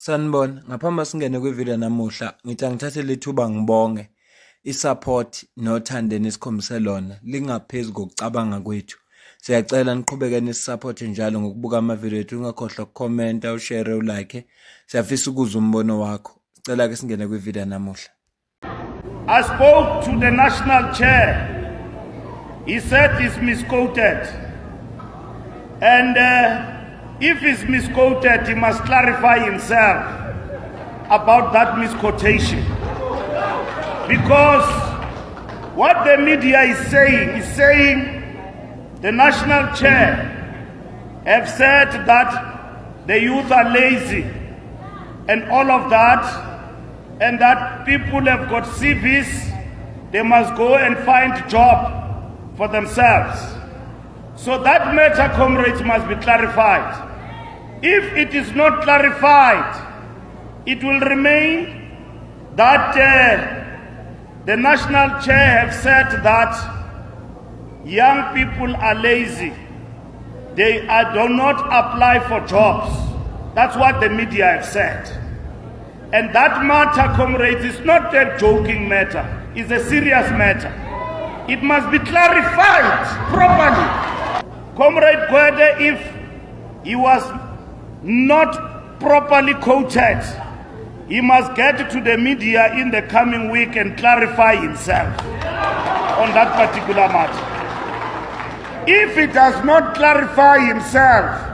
Sanibona, ngaphambi singene kwivideo namuhla, ngithi angithathe lethuba ngibonge isupport nothando esikhombise lona lingaphezu kokucabanga kwethu. Siyacela niqhubeke nisupporte njalo ngokubuka amavideo ethu, ungakhohlwa ukukhomenta, ushare, ulike. Siyafisa ukuzwa umbono wakho. Sicela ke singene kwivideo namuhla. I spoke to the national chair. He said he's misquoted. And if he's misquoted, he must clarify himself about that misquotation. Because what the media is saying the national chair have said that the youth are lazy and all of that, and that people have got CVs, they must go and find job for themselves. So that matter, comrades, must be clarified. If it is not clarified, it will remain that the national chair have said that young people are lazy. They do not apply for jobs. That's what the media have said. And that matter, comrades, is not a joking matter. It's a serious matter. It must be clarified properly. Comrade Gwede, if he was not properly quoted, he must get to the media in the coming week and clarify himself on that particular matter. If he does not clarify himself,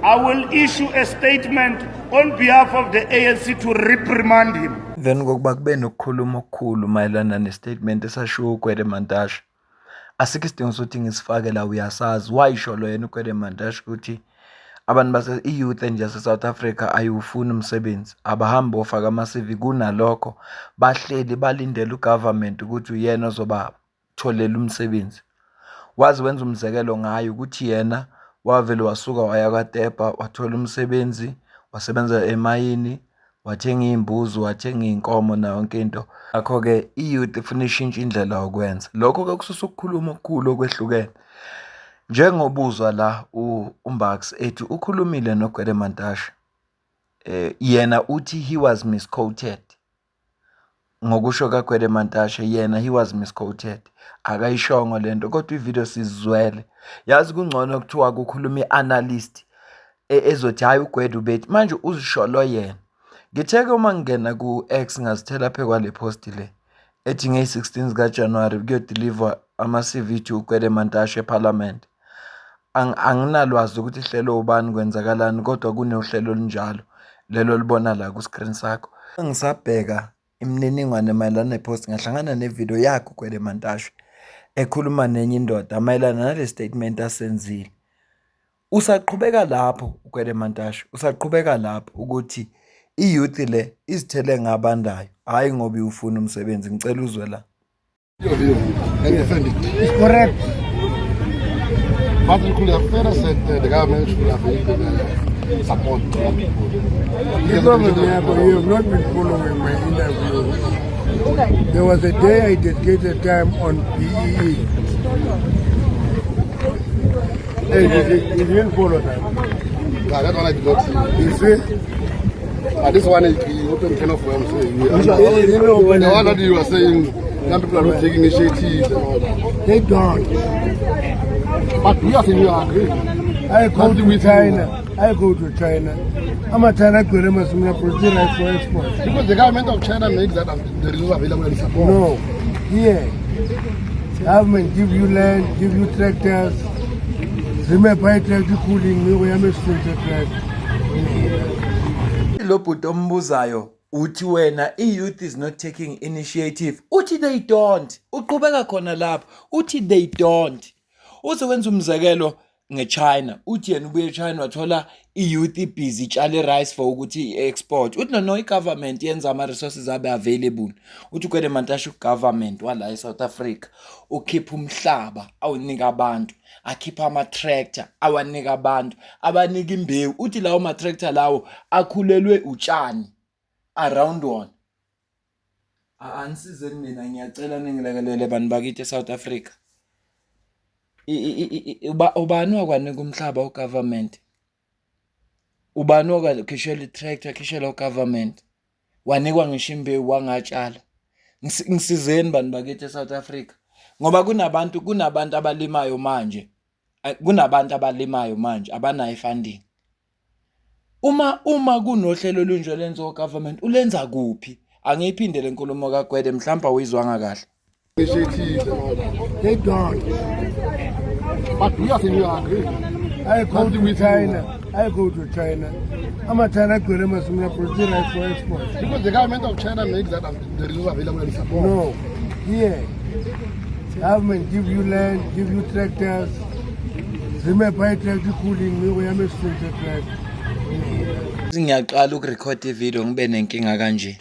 I will issue a statement on behalf of the ANC to reprimand him. Then ngokuba kube nokukhuluma okukhulu mayelana nestatement esashiwo uGwede Mantashe. Asikho isidingo sokuthi ngisifake la, uyasazi wayisho lo yena uGwede Mantashe ukuthi abantu base youth nje South Africa ayufuna umsebenzi, abahambi ofaka ama-CV, kunalokho bahleli balindele ugovernment ukuthi uyena ozobatholela umsebenzi. Wazi wenza umzekelo ngayo ukuthi yena wavele wasuka waya kwaTepa wathola umsebenzi, wasebenza emayini, wathenga imbuzi, wathenga inkomo na yonke into. Ngakho ke iyouth ifuna ishintshe indlela yokwenza. Lokho ke kususa ukukhuluma okukhulu okwehlukene. Njengobuzwa la uMbax ethi ukhulumile noGwede Mantashe, yena uthi he was misquoted. Ngokusho kaGwede Mantashe yena he was misquoted, akayishongo lento kodwa ivideo sizizwele. Yazi kungcono kuthiwa kukhuluma ianalyst ezothi hayi uGwede ubethi manje uzisholo yena. Ngitheke uma ngena ku-X ngazithela phe kwale post le ethi nge-16 kaJanuwari kuyodeliver ama-CV to uGwede Mantashe eParliament. Anginalwazi ukuthi ihlelo ubani kwenzakalani, kodwa kunohlelo olunjalo lelo libona la ku screen sakho. Ngisabheka imininingwane mayelana nepost ngahlangana nevideo yakho uGwede Mantashe ekhuluma nenye indoda mayelana nale statement asenzile. Usaqhubeka lapho uGwede Mantashe, usaqhubeka lapho ukuthi iyouth le izithele ngabandayo, hayi ngoba ufuna umsebenzi. Ngicela uzwe la. It's correct. Martin Khulafera said the government should have given support to young people. You have not been following my interview. There was a day I dedicated time on PEE. Hey, you didn't follow that. Yeah, that one I did not see. You see? This one is open kind of worm. The one that you were saying, young people are not taking initiatives and all that. They don't. But we are saying you agree. I go to China. I go to China. I'm a China producer rights for export. Because the government of China makes that the resources available and support. No. Here, government give you land, give you tractors. Remember, I tractor cooling me where I'm a tractor. Lo bhuti ombuzayo uthi wena youth is not taking initiative. Uthi they don't. Uqhubeka khona lapho. Uthi they don't. Uze wenza umzekelo ngeChina. Uthi yena ubuye eChina wathola youth busy itshale rice for ukuthi export. Uthi no igovernment yenza ama resources abe available. Uthi uGwede Mantashe ugovernment wala eSouth Africa ukhipha umhlaba awunika abantu, akhipha ama tractor awanika abantu, abanika imbewu. Uthi lawo ma tractor lawo akhulelwe utshani around one. Anisize mina ngiyacela ningilekelele abantu bakithi eSouth Africa. Ubani wakwanika umhlaba ugovernment? ubani okakhishelwa i-tractor akhishelwa government wanikwa ngisho imbewu wangatshala. Ngisizeni bantu bakithi eSouth Africa ngoba kunabantu abalimayo manje. Kunabantu abalimayo manje abanayo funding. Uma kunohlelo olunje lenziwa ugovernment ulenza kuphi? Angiyiphinde le nkulumo kaGwede mhlawumbe awuyizwanga kahle. Initiatives and all that. They don't. But do you think you agree? I go to China. I'm a China Kurema Sumia produce rice for export. Because the government of China makes that the resources available and support. No. Here, government give you land, give you tractors. Remember, buy tractor cooling, we are missing the tractor. Ngiyaqala ukurecord ivideo ngibe nenkinga kanje.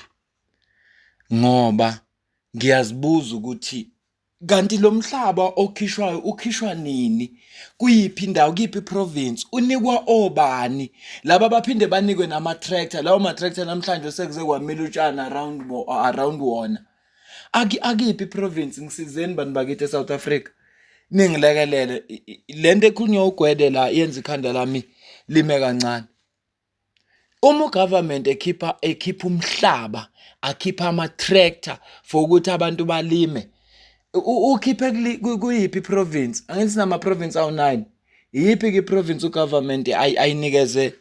Ngoba ngiyazibuza ukuthi kanti lo mhlaba okhishwayo ukhishwa nini? Kuyiphi indawo, kuyiphi province? Unikwa obani? Laba baphinde banikwe nama tractor. Lawo ma tractor namhlanje sekuze kwamila utshana around wona. Akiphi province? Ngisizeni bantu bakithi eSouth Africa. Ningilekelele lento ekhulunywa uGwede la yenza ikhanda lami lime kancane. Uma ugovernment ekhipha umhlaba, akhipha ama-tractor for ukuthi abantu balime, ukhiphe kuyiphi province? Angithi sinama-province awu-9. Yiphi i-province ugovernment ayinikeze?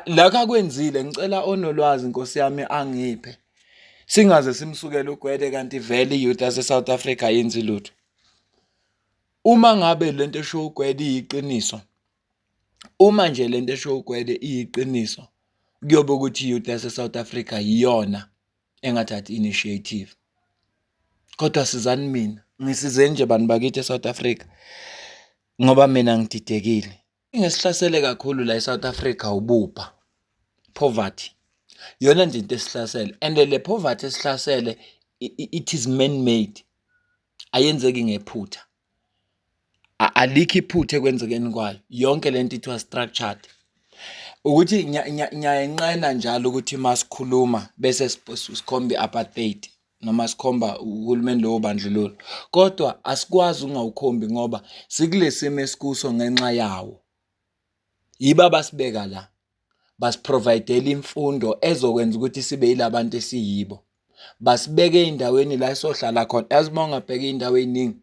Lakho akwenzile, ngicela onolwazi Nkosi yami angiphe. Singaze simsukele uGwede kanti vele i-youth yase-South Africa yenzi lutho. Uma ngabe lento esho uGwede iyiqiniso, uma nje lento esho uGwede iyiqiniso, kuyobe ukuthi i-youth yase-South Africa yiyona engathathi initiative. Kodwa sizani mina, ngisizeni nje bantu bakithi eSouth Africa ngoba mina ngididekile. Ingesihlasele kakhulu la eSouth Africa ubupha, poverty. Yona nje into esihlasele, and le poverty esihlasele it is man made. Ayenzeki ngephutha. Alikho iphutha ekwenzekeni kwayo. Yonke lento ithiwa structured. Ukuthi ngiyayenqena njalo ukuthi masikhuluma bese sikhomba i-apartheid noma sikhomba uhulumeni lo bandlululo. Kodwa asikwazi ungawukhombi ngoba sikulesimo esikuso ngenxa yawo. Yiba basibeka la. Basiprovidele imfundo ezokwenza ukuthi sibe yilabantu esiyibo. Basibeke endaweni la esohlala khona. Yazibona ngabheka indawo eziningi.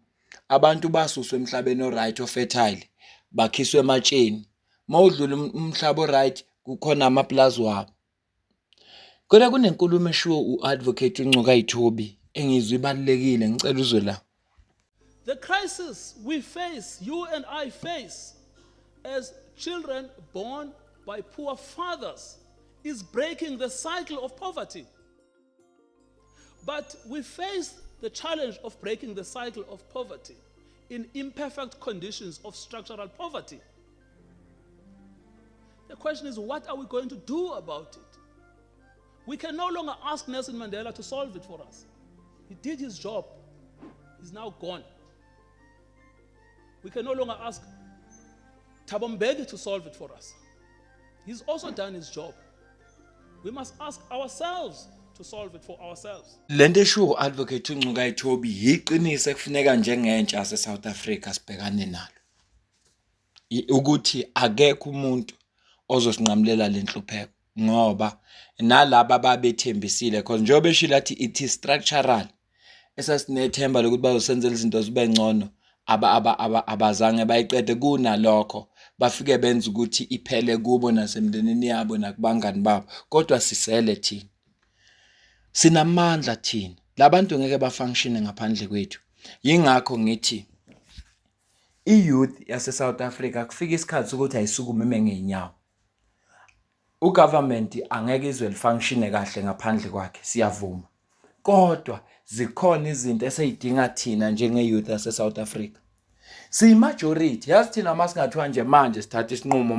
Abantu basuswe emhlabeni oright ofertile, bakhiswe ematsheni. Mawudlula umhlaba oright kukhona amaplaza wabo. Kodwa kunenkulumo eshiwo uadvocate uNcuka Ithobi engizwe ibalekile ngicela uzwe la. The crisis we face, you and I face, as children born by poor fathers, is breaking the cycle of poverty. But we face the challenge of breaking the cycle of poverty in imperfect conditions of structural poverty. The question is, what are we going to do about it? We can no longer ask Nelson Mandela to solve it for us. He did his job. He's now gone. We can no longer ask Thabo Mbeki to solve it for us. He's also done his job. We must ask ourselves to solve it for ourselves. Lento esho advocate uNcuka Ithobi yiqiniso ekufuneka njengentsha yaseSouth Africa sibhekane nalo. Ukuthi akekho umuntu ozosinqamulela lenhlupheko ngoba nalabo babethembisile because njengoba eshila athi it is structural. Esasinethemba lokuthi bazosenzela izinto zibe ngcono abazange bayiqede kunalokho bafike benza ukuthi iphele kubo nasemndenini yabo nakubangani babo kodwa sisele thina. Sinamandla thina. Labantu ngeke bafunction ngaphandle kwethu. Yingakho ngithi i-youth yase-South Africa kufika isikhathi ukuthi ayisukume ngeenyawo. Ugovernment angeke izwe lifunction kahle ngaphandle kwakhe, siyavuma. Kodwa zikhona izinto eseyidinga thina njenge-youth yase-South Africa. Majority, yazi thina masingathiwa nje manje sithatha isinqumo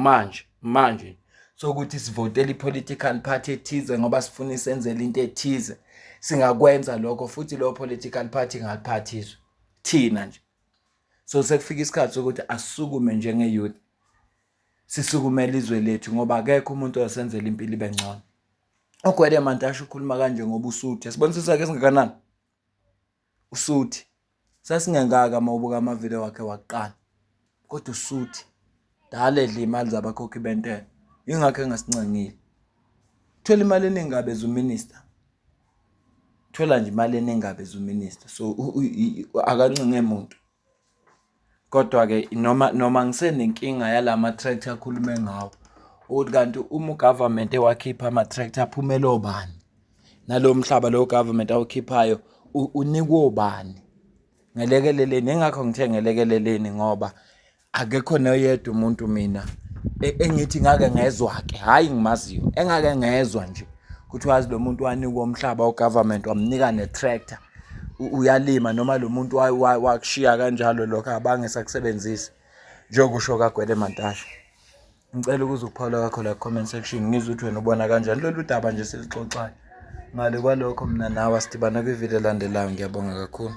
manje sokuthi sivotele i-political party ethize ngoba sifuna isenzele into ethize. Singakwenza lokho futhi lo political party ngaliphathiswa thina nje. So sekufika isikhathi sokuthi asisukume njenge-youth. Sisukumele izwe lethu ngoba akekho umuntu osenzela impilo ibe ngcono. uGwede Mantashe ukhuluma kanje ngoba usuthi. Asibonisisa ke singakanani? Usuthi. Sasingengaka mawubuka amavideo wakhe waqala. Kodwa usuthi. Dala edla imali zabakhokhi bentela. ingakho engasincengile. Thola imali eningi ngabe uminister. Thola nje imali eningi ngabe uminister. So akancinge umuntu. Kodwa ke noma ngisenenkinga yalama tractor akhulume ngawo. Ukuthi kanti uma ugovernment ewakhipha ama tractor aphumela obani? Nalo mhlaba lo government awukhiphayo unikwa obani? Ngelekeleleni engakho ngithe ngelekeleleni ngoba akekho noyedwa umuntu mina engithi ngake ngezwa ke hayi ngimaziyo engake ngezwa nje ukuthi wazi lo muntu wanikwa umhlaba ugovernment wamnika netractor uyalima noma lo muntu wakushiya kanjalo lokho abange sakusebenzisa njengokusho kaGwede Mantashe. Ngicela ukuze uPaula kakho la comment section ngizwe ukuthi wena ubona kanjani lolu daba nje silixoxayo. Ngale kwalokho mina nawe sidibana kwivideo elandelayo. Ngiyabonga kakhulu.